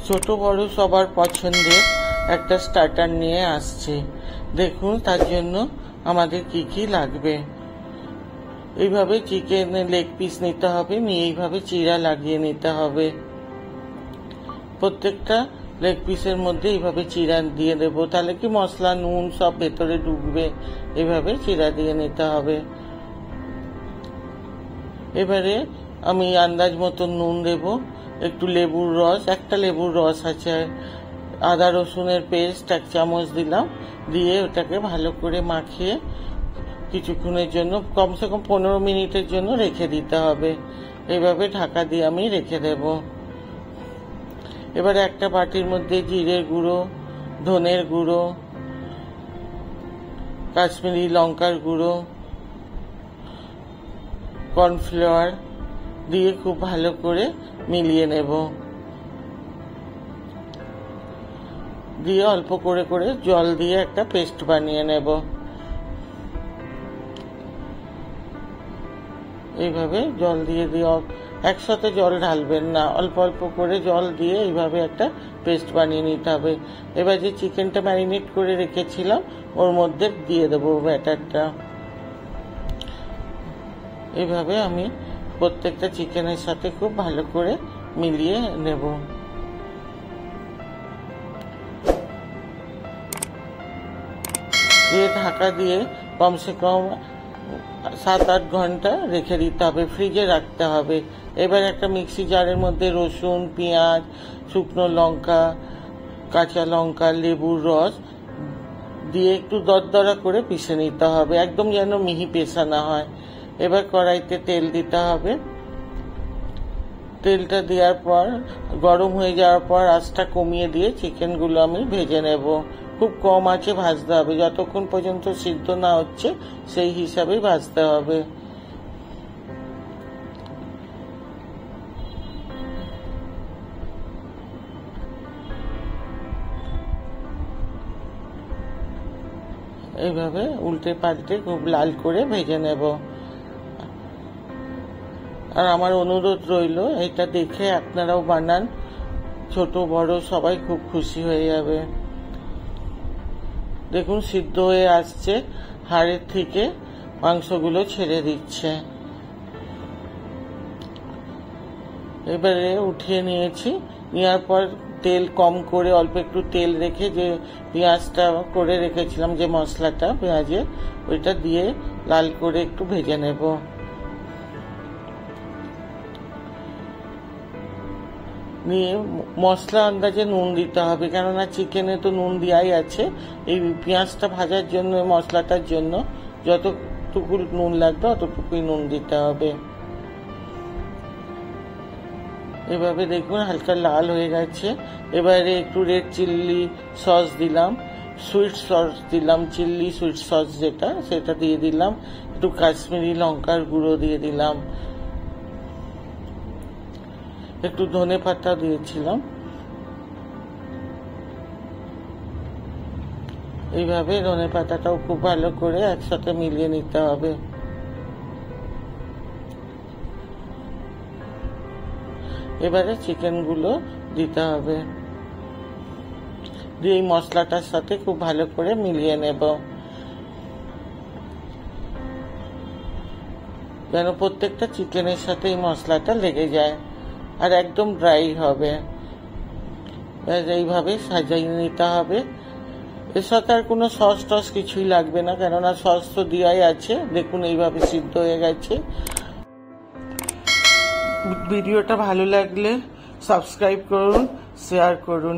ছোট বড় সবার পছন্দের একটা স্টার্টার নিয়ে আসছে। দেখুন তার জন্য আমাদের কি কি লাগবে। এইভাবে চিকেনের লেগ পিস নিতে হবে, নিয়ে এইভাবে চিরা লাগিয়ে নিতে হবে। প্রত্যেকটা লেগ পিসের মধ্যে এইভাবে চিরা দিয়ে দেব, তাহলে কি মশলা নুন সব ভেতরে ঢুকবে। এইভাবে চিরা দিয়ে নিতে হবে। এবারে আমি আন্দাজ মতো নুন দেব, একটু লেবুর রস, একটা লেবুর রস আছে, আদা রসুনের পেস্ট 1 চামচ দিলাম, দিয়ে ওটাকে ভালো করে মাখিয়ে কিছুক্ষণের জন্য কমসে কম 15 মিনিটের জন্য রেখে দিতে হবে। এইভাবে ঢাকা দিয়ে আমি রেখে দেব। এবারে একটা বাটির মধ্যে জিরের গুঁড়ো, ধনের গুঁড়ো, কাশ্মীরি লঙ্কার গুঁড়ো, কর্নফ্লাওয়ার দিয়ে খুব ভালো করে মিলিয়ে নেব। দিয়ে অল্প করে করে জল দিয়ে একটা পেস্ট বানিয়ে নেব। এইভাবে জল দিয়ে একসাথে জল ঢালবেন না, অল্প অল্প করে জল দিয়ে এইভাবে একটা পেস্ট বানিয়ে নিতে হবে। এবার যে চিকেনটা ম্যারিনেট করে রেখেছিলাম ওর মধ্যে দিয়ে দেবো ব্যাটারটা। এইভাবে আমি প্রত্যেকটা চিকেনের সাথে খুব ভালো করে মিলিয়ে নেব। দিয়ে ঢাকা দিয়ে কমসে কম 7-8 ঘন্টা রেখে দিতে হবে, ফ্রিজে রাখতে হবে। এবার একটা মিক্সি জারের মধ্যে রসুন, পেঁয়াজ, শুকনো লঙ্কা, কাঁচা লঙ্কা, লেবুর রস দিয়ে একটু দরদরা করে পিষে নিতে হবে, একদম যেন মিহি পেষা না হয়। এবার কড়াইতে তেল দিতে হবে। তেলটা দেওয়ার পর গরম হয়ে যাওয়ার পর আঁচটা কমিয়ে দিয়ে চিকেনগুলো আমি ভেজে নেব। খুব কম আঁচে ভাজতে হবে, যতক্ষণ পর্যন্ত সিদ্ধ না হচ্ছে সেই হিসাবেই ভাজতে হবে। এইভাবে উল্টে পাল্টে খুব লাল করে ভেজে নেব। আর আমার অনুরোধ রইল, এটা দেখে আপনারাও বানান, ছোট বড় সবাই খুব খুশি হয়ে যাবে। দেখুন সিদ্ধ হয়ে আসছে, হাড়ের থেকে মাংসগুলো ছেড়ে দিচ্ছে। এবারে উঠিয়ে নিয়েছি, নেওয়ার পর তেল কম করে অল্প একটু তেল রেখে যে পেঁয়াজটা করে রেখেছিলাম, যে মশলাটা পেঁয়াজের, ওইটা দিয়ে লাল করে একটু ভেজে নেব। নিয়ে মশলা আন্দাজে নুন দিতে হবে, কেননা চিকেনে তো নুন দেওয়াই আছে। এই পেঁয়াজটা ভাজার জন্য, মশলাটার জন্য যতটুকু নুন লাগবে অতটুকুই নুন দিতে হবে। এভাবে দেখুন হালকা লাল হয়ে গেছে। এবারে একটু রেড চিল্লি সস দিলাম, সুইট সস দিলাম, চিল্লি সুইট সস যেটা, সেটা দিয়ে দিলাম। একটু কাশ্মীরি লঙ্কার গুঁড়ো দিয়ে দিলাম, একটু ধনে পাতা দিয়েছিলাম। এইভাবে ধনে পাতাটাও খুব ভালো করে একসাথে মিলিয়ে নিতে হবে। এবারে চিকেনগুলো দিতে হবে, দিয়ে এই মশলাটার সাথে খুব ভালো করে মিলিয়ে নেব, যেন প্রত্যেকটা চিকেনের সাথে এই মশলাটা লেগে যায় আর একদম ড্রাই হবে। এইভাবে সাজিয়ে নিতে হবে। এর সাথে আর কোনো সস টস কিছুই লাগবে না, কেননা সস তো দেওয়াই আছে। দেখুন এইভাবে সিদ্ধ হয়ে গেছে। ভিডিওটা ভালো লাগলে সাবস্ক্রাইব করুন, শেয়ার করুন।